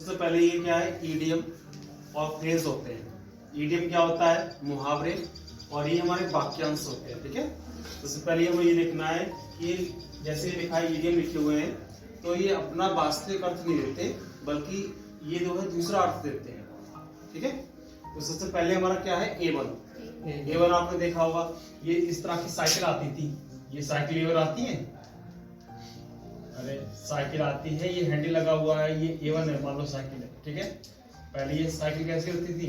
सबसे पहले ये क्या है, ईडियम और फ्रेज होते हैं। ईडियम क्या होता है, मुहावरे, और ये हमारे वाक्यांश होते हैं। ठीक है, सबसे पहले हमें ये लिखना है कि जैसे लिखा है ईडियम लिखे हुए हैं, तो ये अपना वास्तविक अर्थ नहीं देते, बल्कि ये जो है दूसरा अर्थ देते हैं। ठीक है, तो सबसे पहले हमारा क्या है, A1। A1 आपने देखा होगा, ये इस तरह की साइकिल आती थी। ये साइकिल A1 आती है, अरे साइकिल आती है, ये हैंडल लगा हुआ है, ये A1 है, मान लो साइकिल है। ठीक है, पहले ये साइकिल कैसी होती थी,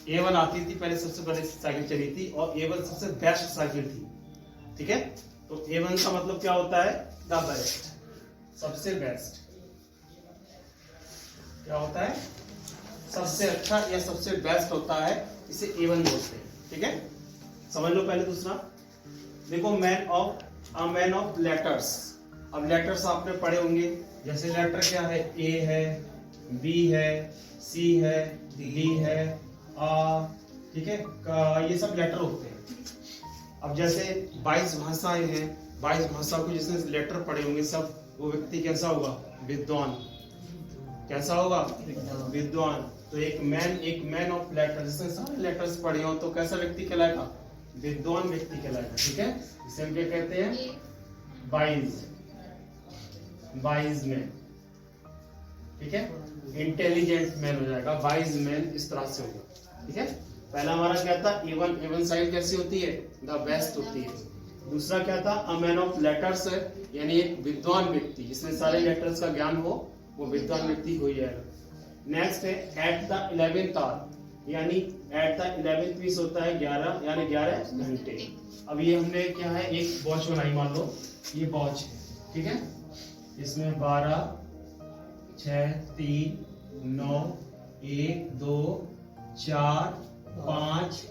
A1 आती थी, पहले सबसे पहले साइकिल चली थी, और A1 सबसे बेस्ट साइकिल थी। ठीक है, तो A1 का मतलब क्या होता है, द बेस्ट, सबसे बेस्ट। क्या होता है, सबसे अच्छा या सबसे बेस्ट होता है, इसे A1 बोलते हैं। ठीक है, समझ लो। पहले दूसरा देखो, मैन ऑफ लेटर्स। अब लेटर्स आपने पढ़े होंगे, जैसे लेटर क्या है, A है, B है, C है, D है, ठीक है, ये सब लेटर होते हैं। अब जैसे 22 भाषाएं हैं, 22 भाषा को जिसने लेटर पढ़े होंगे सब, वो व्यक्ति कैसा होगा, विद्वान। कैसा होगा, विद्वान। तो एक मैन ऑफ लेटर, जिसने सारे लेटर्स पढ़े हो, तो कैसा व्यक्ति कहलाएगा, विद्वान व्यक्ति कहलाएगा। ठीक है, इसे हम क्या कहते हैं, वाइज मैन। ठीक है, इंटेलिजेंट मैन हो जाएगा, वाइज मैन इस तरह से होगा। ठीक है, पहला हमारा क्या था, A1 साइड कैसी होती है, द बेस्ट होती है। दूसरा क्या था, अ मैन ऑफ लेटर्स है, यानी एक विद्वान व्यक्ति, जिसमें सारे लेटर्स का ज्ञान हो, वो विद्वान व्यक्ति हो जाएगा। नेक्स्ट है एट द 11th आवर, यानी एट द 11th पीस होता है 11, यानी 11 घंटे। अब ये हमने क्या है, एक वॉच बनाई, मान लो ये वॉच है। ठीक है, इसमें 12, 6, 3, 9, 1, 2, 4, 5,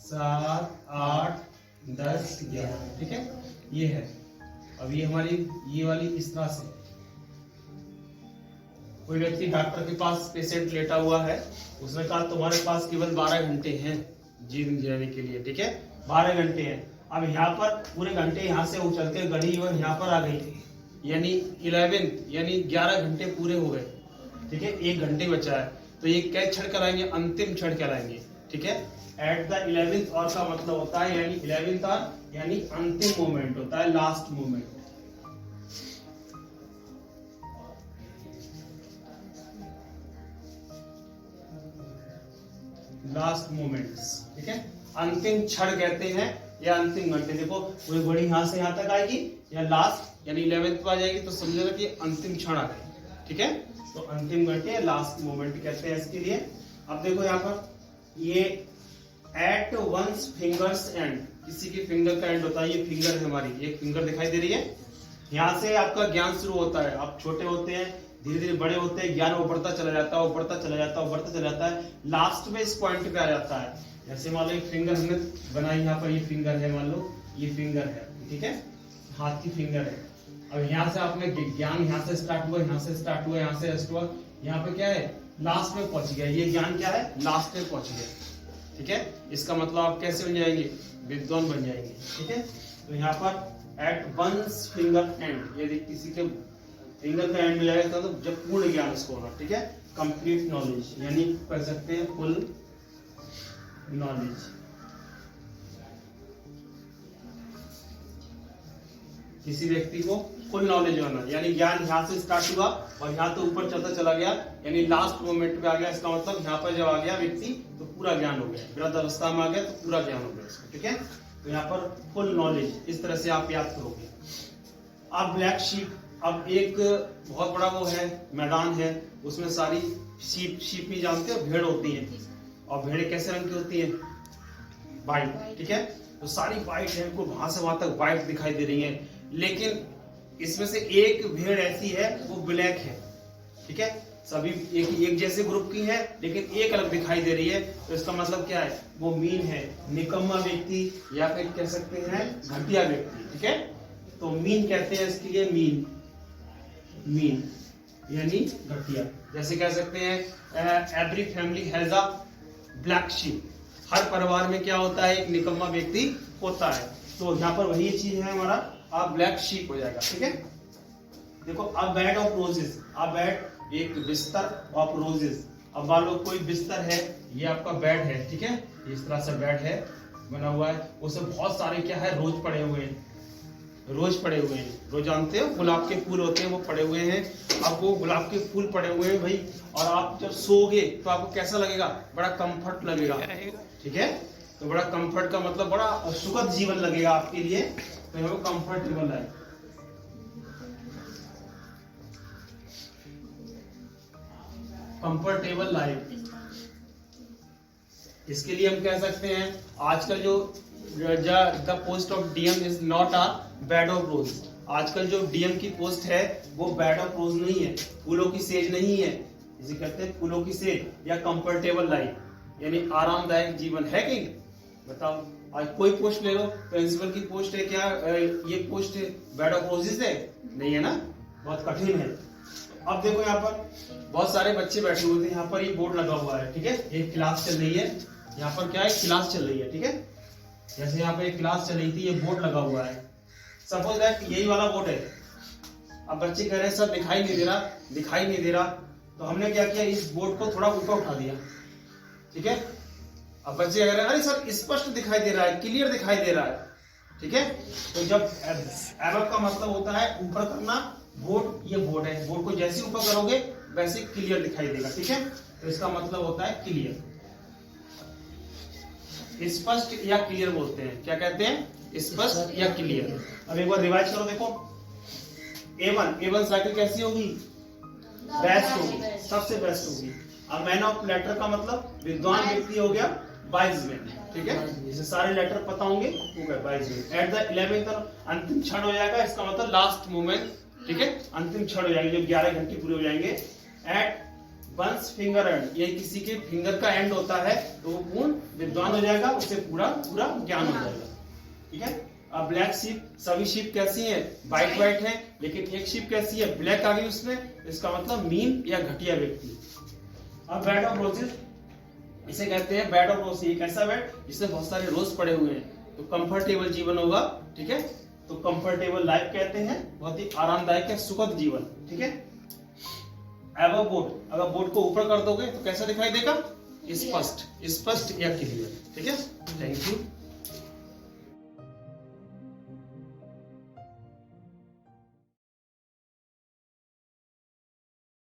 7, 8, 10, 11। ठीक है, ये है। अब ये हमारी ये वाली इस तरह से, कोई व्यक्ति डॉक्टर के पास पेशेंट लेटा हुआ है, उसने कहा तुम्हारे पास केवल 12 घंटे हैं जीवन जीने के लिए। ठीक है, 12 घंटे हैं। अब यहाँ पर पूरे घंटे यहाँ से उछल के गड़ी और यहाँ पर आ गई, यानी 11, यानी 11 घंटे पूरे हो गए। ठीक है, 1 घंटे बचा है, तो ये क्या क्षण कराएंगे, अंतिम क्षण कराएंगे। ठीक है, एट द 11th आवर का मतलब होता है, यानी 11th आवर यानी अंतिम मोमेंट होता है, लास्ट मोमेंट। Last moments. ठीक है, अंतिम क्षण कहते हैं या अंतिम घंटे। देखो पूरी घड़ी यहाँ से यहाँ तक आएगी, या लास्ट यानी 11th पर आ जाएगी, तो समझेगा कि अंतिम क्षण आ गई। ठीक है, तो अंतिम घंटे लास्ट मोमेंट कहते हैं इसके लिए। अब देखो यहाँ पर ये एट वंस फिंगर्स एंड, किसी की फिंगर का एंड होता है, ये फिंगर है हमारी, ये फिंगर दिखाई दे रही है, यहाँ से आपका ज्ञान शुरू होता है। आप छोटे होते हैं, धीरे धीरे बड़े होते हैं, ज्ञान वो बढ़ता चला जाता है, वो बढ़ता चला जाता है, वो बढ़ता चला जाता है, लास्ट में इस पॉइंट पे आ जाता है। जैसे मान लो एक फिंगर हमने बनाई, यहाँ पर ये फिंगर है, मान लो ये फिंगर है। ठीक है, हाथ की फिंगर है। अब यहाँ से आपने ज्ञान यहाँ से स्टार्ट हुआ, यहाँ से स्टार्ट हुआ, यहाँ से हुआ, यहाँ पे क्या है, लास्ट में पहुंच गया। ये ज्ञान क्या है, लास्ट में पहुंच गया। ठीक है, इसका मतलब आप कैसे बन जाएंगे, विद्वान बन जाएंगे। ठीक है, तो यहाँ पर एट वंस फिंगर एंड, यदि किसी के फिंगर का एंड मिल जाएगा, तो जब पूर्ण ज्ञान इसको होगा। ठीक है, कंप्लीट नॉलेज, यानी कह सकते हैं फुल नॉलेज। किसी व्यक्ति को फुल नॉलेज होना, यानी ज्ञान यहाँ से स्टार्ट हुआ और यहाँ तो ऊपर चलता चला गया, यानी लास्ट मोमेंट पे आ गया। इसका मतलब यहाँ पर जब आ गया व्यक्ति, तो पूरा ज्ञान हो गया, वृद्ध अवस्था में आ गया, तो पूरा ज्ञान हो गया इसका। ठीक है, तो यहाँ पर फुल नॉलेज, इस तरह से आप याद करोगे। अब ब्लैक शीप, अब एक बहुत बड़ा वो है, मैदान है, उसमें सारी शीप भी जानते हो, भेड़ होती है, और भेड़ें कैसे रंग की होती है, वाइट। ठीक है, तो सारी वाइट है, को वहां से वहां तक वाइट दिखाई दे रही है, लेकिन इसमें से एक भेड़ ऐसी है, वो ब्लैक है। ठीक है, सभी एक जैसे ग्रुप की है, लेकिन एक अलग दिखाई दे रही है, तो इसका मतलब क्या है, वो मीन है, निकम्मा व्यक्ति, या फिर कह सकते हैं घटिया व्यक्ति। ठीक है, तो मीन कहते हैं इसके लिए, मीन यानी घटिया। जैसे कह सकते हैं every family has a black sheep, हर परिवार में क्या होता है, एक निकम्मा व्यक्ति होता है। तो यहाँ पर वही चीज है हमारा, ब्लैक शीप हो जाएगा। ठीक है, देखो a bed of roses, a bed एक बिस्तर ऑफ रोजेस। अब मान लो कोई बिस्तर है, ये आपका बेड है, ठीक है, इस तरह से बेड है बना हुआ है, उसमें बहुत सारे क्या है रोज पड़े हुए हैं, रोज पड़े हुए हैं। रोज जानते हो गुलाब के फूल होते हैं, वो पड़े हुए हैं। अब वो गुलाब के फूल पड़े हुए हैं भाई, और आप जब सोओगे तो आपको कैसा लगेगा, बड़ा कंफर्ट लगेगा, ठीक है। तो बड़ा कंफर्ट का मतलब बड़ा सुखद जीवन लगेगा आपके लिए, तो वो कंफर्टेबल है। कंफर्टेबल लाइफ, इसके लिए हम कह सकते हैं आजकल जो the post of DM is not a bed of रोज। आजकल जो डीएम की पोस्ट है वो बेड ऑफ रोज नहीं है, फूलों की सेज नहीं है, इसे कहते हैं फूलों की सेज या कंफर्टेबल लाइफ, यानी आरामदायक जीवन है। कहीं बताओ, आज कोई पोस्ट ले लो, प्रिंसिपल की पोस्ट है क्या, ये पोस्ट बेड ऑफ रोजेस है? नहीं है ना, बहुत कठिन है। अब देखो यहाँ पर बहुत सारे बच्चे बैठे हुए थे, यहाँ पर ये बोर्ड लगा हुआ है, ठीक है, एक क्लास चल रही है, यहाँ पर क्या है क्लास चल रही है, ठीक है, जैसे यहाँ पर एक क्लास चल रही थी, ये बोर्ड लगा हुआ है, सपोज दैट यही वाला बोर्ड है। अब बच्चे कह रहे हैं सर दिखाई नहीं दे रहा, दिखाई नहीं दे रहा, तो हमने क्या किया, इस बोर्ड को थोड़ा ऊपर उठा दिया, ठीक है। अब बच्चे कह रहे हैं अरे सर स्पष्ट दिखाई दे रहा है, क्लियर दिखाई दे रहा है, ठीक है। तो जब एबव का मतलब होता है ऊपर करना, बोर्ड ये बोर्ड है, बोर्ड को जैसे ऊपर करोगे वैसे क्लियर दिखाई देगा, ठीक है। तो इसका मतलब होता है क्लियर, स्पष्ट या क्लियर बोलते हैं, क्या कहते हैं, स्पष्ट या क्लियर। अब एक बार रिवाइज करो, देखो A1 साइकिल कैसी होगी, बेस्ट होगी, सबसे बेस्ट होगी। अब मैन ऑफ लेटर का मतलब विद्वान व्यक्ति हो गया वाइज मैन, ठीक है, इसे सारे लेटर पता होंगे, हो गया wise man. At the 11th अंतिम क्षण हो जाएगा, इसका मतलब लास्ट मोमेंट, ठीक है, अंतिम क्षण हो जाएंगे जब 11 घंटे पूरे हो जाएंगे। एट वंस फिंगर एंड, ये किसी के फिंगर का एंड होता है, तो वो पूर्ण विद्वान हो जाएगा, उससे पूरा ज्ञान हो जाएगा, ठीक है। अब ब्लैक शीप, सभी शीप कैसी है, व्हाइट है, लेकिन एक शीप कैसी है, ब्लैक आ गई उसमें, इसका मतलब मीन या घटिया व्यक्ति। अब बेड ऑफ रोजेस, इसे कहते हैं बेड ऑफ रोज, एक ऐसा बेड जिसमें बहुत सारे रोज पड़े हुए हैं, तो कंफर्टेबल जीवन होगा, ठीक है। तो कंफर्टेबल लाइफ कहते हैं, बहुत ही आरामदायक है, सुखद जीवन, ठीक है। एबव बोर्ड, अगर बोर्ड को ऊपर कर दोगे तो कैसा दिखाई देगा, स्पष्ट या क्लियर, ठीक है। Thank you.